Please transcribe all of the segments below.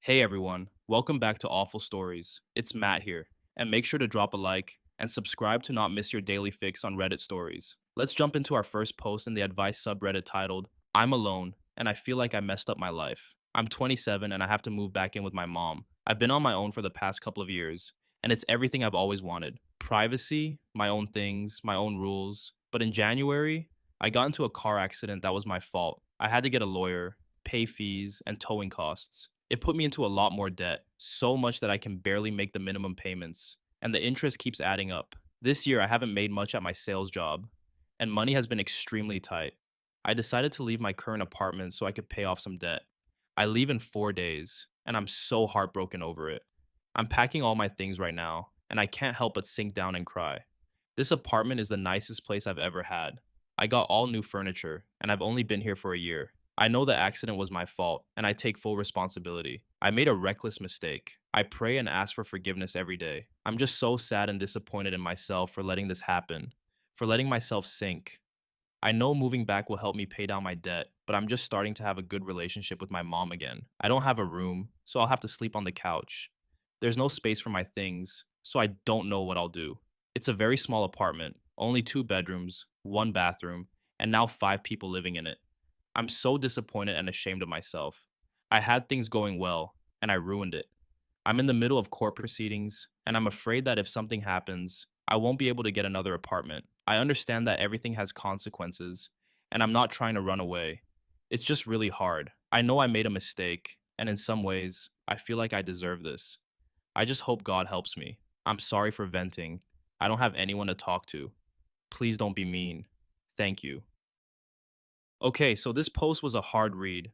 Hey everyone, welcome back to Awful Stories. It's Matt here, and make sure to drop a like and subscribe to not miss your daily fix on Reddit stories. Let's jump into our first post in the advice subreddit titled, I'm alone, and I feel like I messed up my life. I'm 27 and I have to move back in with my mom. I've been on my own for the past couple of years, and it's everything I've always wanted privacy, my own things, my own rules. But in January, I got into a car accident that was my fault. I had to get a lawyer, pay fees, and towing costs. It put me into a lot more debt, so much that I can barely make the minimum payments, and the interest keeps adding up. This year, I haven't made much at my sales job, and money has been extremely tight. I decided to leave my current apartment so I could pay off some debt. I leave in 4 days, and I'm so heartbroken over it. I'm packing all my things right now, and I can't help but sink down and cry. This apartment is the nicest place I've ever had. I got all new furniture, and I've only been here for a year. I know the accident was my fault, and I take full responsibility. I made a reckless mistake. I pray and ask for forgiveness every day. I'm just so sad and disappointed in myself for letting this happen, for letting myself sink. I know moving back will help me pay down my debt, but I'm just starting to have a good relationship with my mom again. I don't have a room, so I'll have to sleep on the couch. There's no space for my things, so I don't know what I'll do. It's a very small apartment, only 2 bedrooms, 1 bathroom, and now 5 people living in it. I'm so disappointed and ashamed of myself. I had things going well, and I ruined it. I'm in the middle of court proceedings, and I'm afraid that if something happens, I won't be able to get another apartment. I understand that everything has consequences, and I'm not trying to run away. It's just really hard. I know I made a mistake, and in some ways, I feel like I deserve this. I just hope God helps me. I'm sorry for venting. I don't have anyone to talk to. Please don't be mean. Thank you. Okay, so this post was a hard read.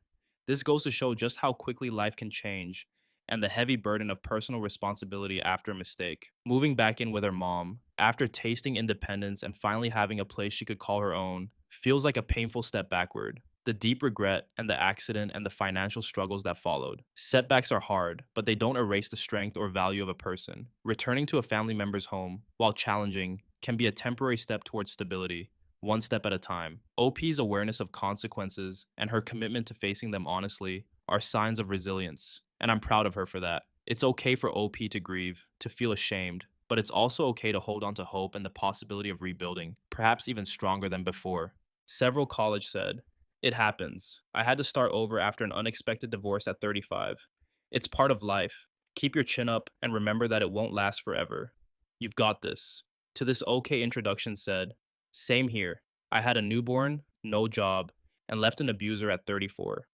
This goes to show just how quickly life can change and the heavy burden of personal responsibility after a mistake. Moving back in with her mom, after tasting independence and finally having a place she could call her own, feels like a painful step backward. The deep regret and the accident and the financial struggles that followed. Setbacks are hard, but they don't erase the strength or value of a person. Returning to a family member's home, while challenging, can be a temporary step towards stability, one step at a time. OP's awareness of consequences and her commitment to facing them honestly are signs of resilience, and I'm proud of her for that. It's okay for OP to grieve, to feel ashamed, but it's also okay to hold on to hope and the possibility of rebuilding, perhaps even stronger than before. Several college said, it happens. I had to start over after an unexpected divorce at 35. It's part of life. Keep your chin up and remember that it won't last forever. You've got this. To this okay introduction said, same here. I had a newborn, no job, and left an abuser at 34.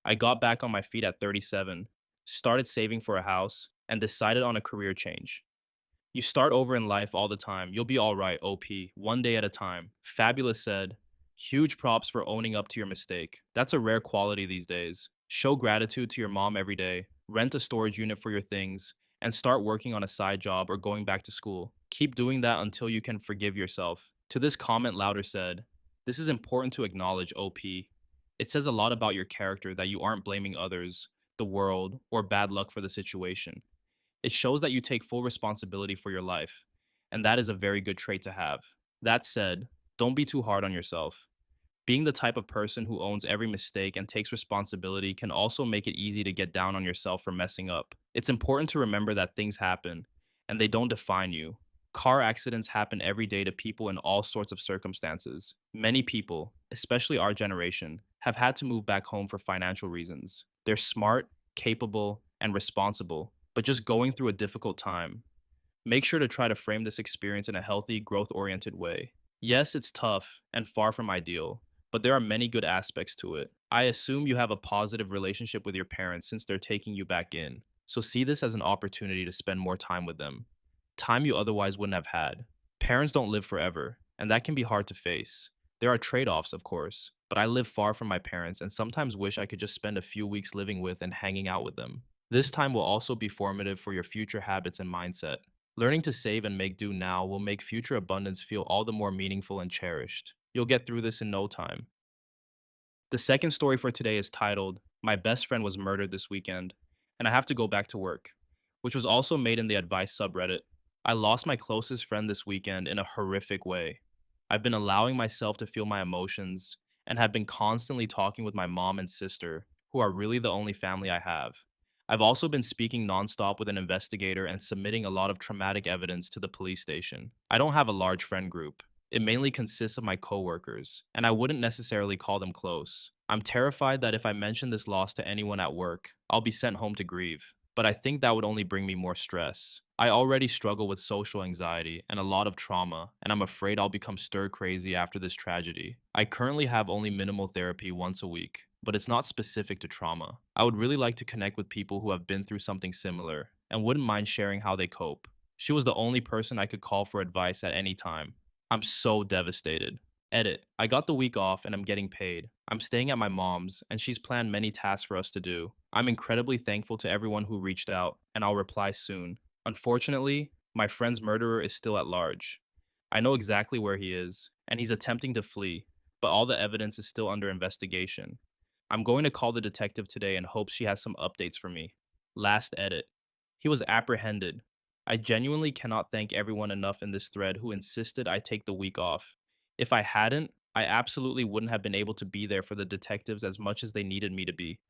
I got back on my feet at 37, started saving for a house, and decided on a career change. You start over in life all the time. You'll be all right, OP, one day at a time. Fabulous said, huge props for owning up to your mistake. That's a rare quality these days. Show gratitude to your mom every day, rent a storage unit for your things, and start working on a side job or going back to school. Keep doing that until you can forgive yourself. To this comment, Louder said, this is important to acknowledge, OP. It says a lot about your character that you aren't blaming others, the world, or bad luck for the situation. It shows that you take full responsibility for your life, and that is a very good trait to have. That said, don't be too hard on yourself. Being the type of person who owns every mistake and takes responsibility can also make it easy to get down on yourself for messing up. It's important to remember that things happen, and they don't define you. Car accidents happen every day to people in all sorts of circumstances. Many people, especially our generation, have had to move back home for financial reasons. They're smart, capable, and responsible, but just going through a difficult time. Make sure to try to frame this experience in a healthy, growth oriented way. Yes, it's tough and far from ideal, but there are many good aspects to it. I assume you have a positive relationship with your parents since they're taking you back in, so see this as an opportunity to spend more time with them. Time you otherwise wouldn't have had. Parents don't live forever, and that can be hard to face. There are trade offs, of course, but I live far from my parents and sometimes wish I could just spend a few weeks living with and hanging out with them. This time will also be formative for your future habits and mindset. Learning to save and make do now will make future abundance feel all the more meaningful and cherished. You'll get through this in no time. The second story for today is titled, My Best Friend Was Murdered This Weekend, and I Have to Go Back to Work, which was also made in the advice subreddit. I lost my closest friend this weekend in a horrific way. I've been allowing myself to feel my emotions and have been constantly talking with my mom and sister, who are really the only family I have. I've also been speaking nonstop with an investigator and submitting a lot of traumatic evidence to the police station. I don't have a large friend group. It mainly consists of my coworkers, and I wouldn't necessarily call them close. I'm terrified that if I mention this loss to anyone at work, I'll be sent home to grieve, but I think that would only bring me more stress. I already struggle with social anxiety and a lot of trauma, and I'm afraid I'll become stir crazy after this tragedy. I currently have only minimal therapy once a week, but it's not specific to trauma. I would really like to connect with people who have been through something similar and wouldn't mind sharing how they cope. She was the only person I could call for advice at any time. I'm so devastated. Edit. I got the week off and I'm getting paid. I'm staying at my mom's and she's planned many tasks for us to do. I'm incredibly thankful to everyone who reached out and I'll reply soon. Unfortunately, my friend's murderer is still at large. I know exactly where he is and he's attempting to flee, but all the evidence is still under investigation. I'm going to call the detective today in hopes she has some updates for me. Last edit. He was apprehended. I genuinely cannot thank everyone enough in this thread who insisted I take the week off. If I hadn't, I absolutely wouldn't have been able to be there for the detectives as much as they needed me to be.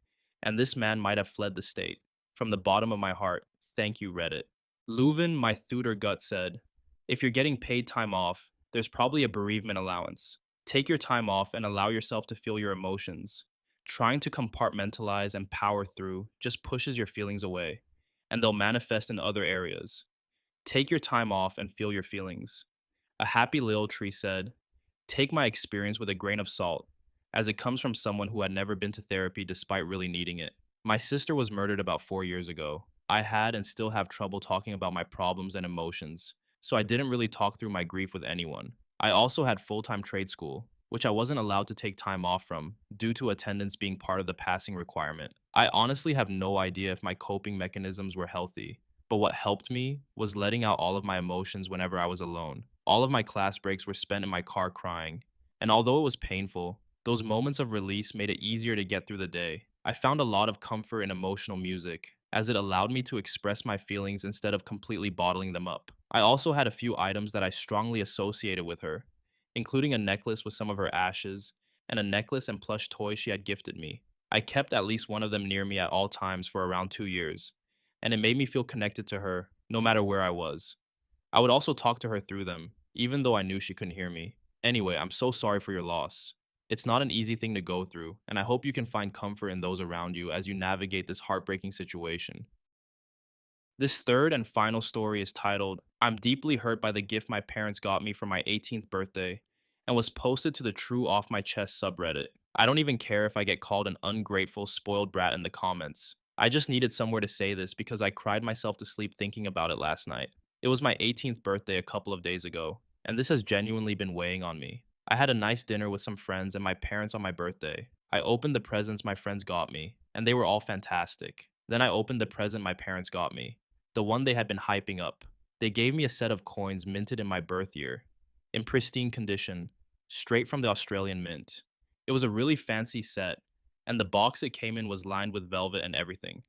And this man might have fled the state. From the bottom of my heart, thank you, Reddit. Leuven, my tutor gut said, if you're getting paid time off, there's probably a bereavement allowance. Take your time off and allow yourself to feel your emotions. Trying to compartmentalize and power through just pushes your feelings away, and they'll manifest in other areas. Take your time off and feel your feelings. A happy little tree said, take my experience with a grain of salt, as it comes from someone who had never been to therapy despite really needing it. My sister was murdered about 4 years ago. I had and still have trouble talking about my problems and emotions, so I didn't really talk through my grief with anyone. I also had full time trade school, which I wasn't allowed to take time off from due to attendance being part of the passing requirement. I honestly have no idea if my coping mechanisms were healthy, but what helped me was letting out all of my emotions whenever I was alone. All of my class breaks were spent in my car crying, and although it was painful, those moments of release made it easier to get through the day. I found a lot of comfort in emotional music, as it allowed me to express my feelings instead of completely bottling them up. I also had a few items that I strongly associated with her, including a necklace with some of her ashes, and a necklace and plush toy she had gifted me. I kept at least one of them near me at all times for around 2 years, and it made me feel connected to her, no matter where I was. I would also talk to her through them, even though I knew she couldn't hear me. Anyway, I'm so sorry for your loss. It's not an easy thing to go through, and I hope you can find comfort in those around you as you navigate this heartbreaking situation. This third and final story is titled, I'm deeply hurt by the gift my parents got me for my 18th birthday, and was posted to the True Off My Chest subreddit. I don't even care if I get called an ungrateful, spoiled brat in the comments. I just needed somewhere to say this because I cried myself to sleep thinking about it last night. It was my 18th birthday a couple of days ago, and this has genuinely been weighing on me. I had a nice dinner with some friends and my parents on my birthday. I opened the presents my friends got me, and they were all fantastic. Then I opened the present my parents got me, the one they had been hyping up. They gave me a set of coins minted in my birth year, in pristine condition, straight from the Australian Mint. It was a really fancy set, and the box it came in was lined with velvet and everything.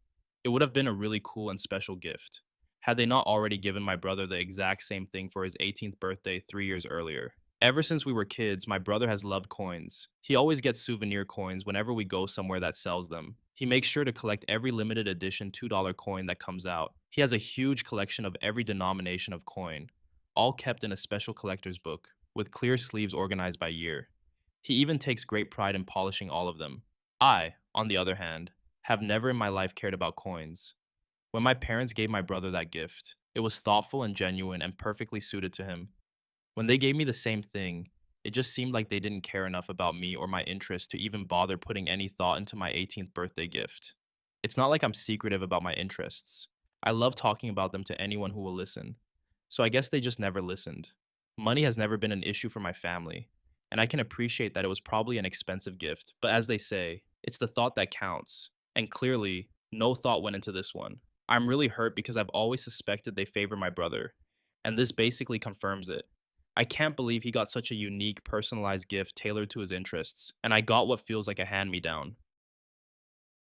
It would have been a really cool and special gift, had they not already given my brother the exact same thing for his 18th birthday 3 years earlier. Ever since we were kids, my brother has loved coins. He always gets souvenir coins whenever we go somewhere that sells them. He makes sure to collect every limited edition $2 coin that comes out. He has a huge collection of every denomination of coin, all kept in a special collector's book, with clear sleeves organized by year. He even takes great pride in polishing all of them. I, on the other hand, have never in my life cared about coins. When my parents gave my brother that gift, it was thoughtful and genuine and perfectly suited to him. When they gave me the same thing, it just seemed like they didn't care enough about me or my interests to even bother putting any thought into my 18th birthday gift. It's not like I'm secretive about my interests. I love talking about them to anyone who will listen. So I guess they just never listened. Money has never been an issue for my family, and I can appreciate that it was probably an expensive gift, but as they say, it's the thought that counts. And clearly, no thought went into this one. I'm really hurt because I've always suspected they favor my brother, and this basically confirms it. I can't believe he got such a unique, personalized gift tailored to his interests, and I got what feels like a hand me down.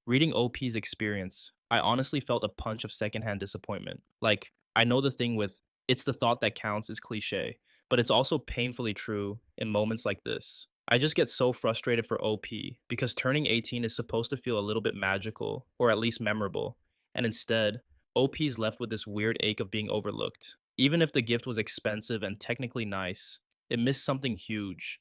Reading OP's experience, I honestly felt a punch of secondhand disappointment. Like, I know the thing with it's the thought that counts is cliche, but it's also painfully true in moments like this. I just get so frustrated for OP because turning 18 is supposed to feel a little bit magical, or at least memorable, And instead, OP's left with this weird ache of being overlooked. Even if the gift was expensive and technically nice, it missed something huge,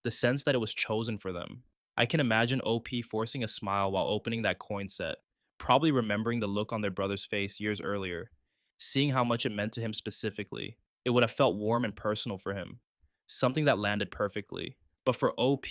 the sense that it was chosen for them. I can imagine OP forcing a smile while opening that coin set, probably remembering the look on their brother's face years earlier, seeing how much it meant to him specifically. It would have felt warm and personal for him, something that landed perfectly. But for OP,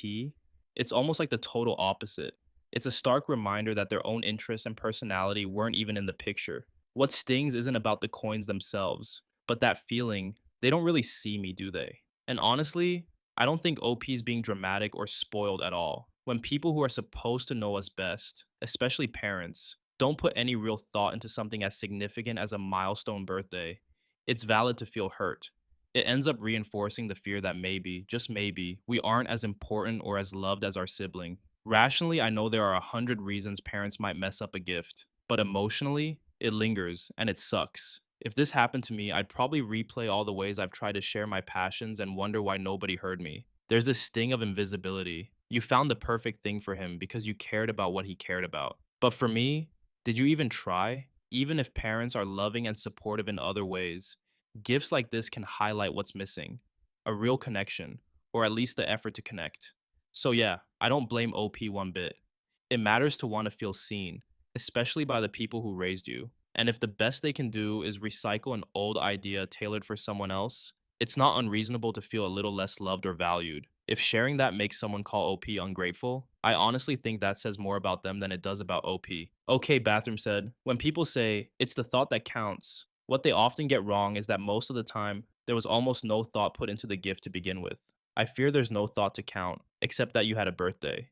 it's almost like the total opposite. It's a stark reminder that their own interests and personality weren't even in the picture. What stings isn't about the coins themselves, but that feeling, they don't really see me, do they? And honestly, I don't think OP is being dramatic or spoiled at all. When people who are supposed to know us best, especially parents, don't put any real thought into something as significant as a milestone birthday, it's valid to feel hurt. It ends up reinforcing the fear that maybe, just maybe, we aren't as important or as loved as our sibling. Rationally, I know there are 100 reasons parents might mess up a gift, but emotionally, it lingers and it sucks. If this happened to me, I'd probably replay all the ways I've tried to share my passions and wonder why nobody heard me. There's this sting of invisibility. You found the perfect thing for him because you cared about what he cared about. But for me, did you even try? Even if parents are loving and supportive in other ways, gifts like this can highlight what's missing, a real connection, or at least the effort to connect. So, yeah, I don't blame OP one bit. It matters to want to feel seen, especially by the people who raised you. And if the best they can do is recycle an old idea tailored for someone else, it's not unreasonable to feel a little less loved or valued. If sharing that makes someone call OP ungrateful, I honestly think that says more about them than it does about OP. Okay, Bathroom said, when people say it's the thought that counts, what they often get wrong is that most of the time, there was almost no thought put into the gift to begin with. I fear there's no thought to count, except that you had a birthday.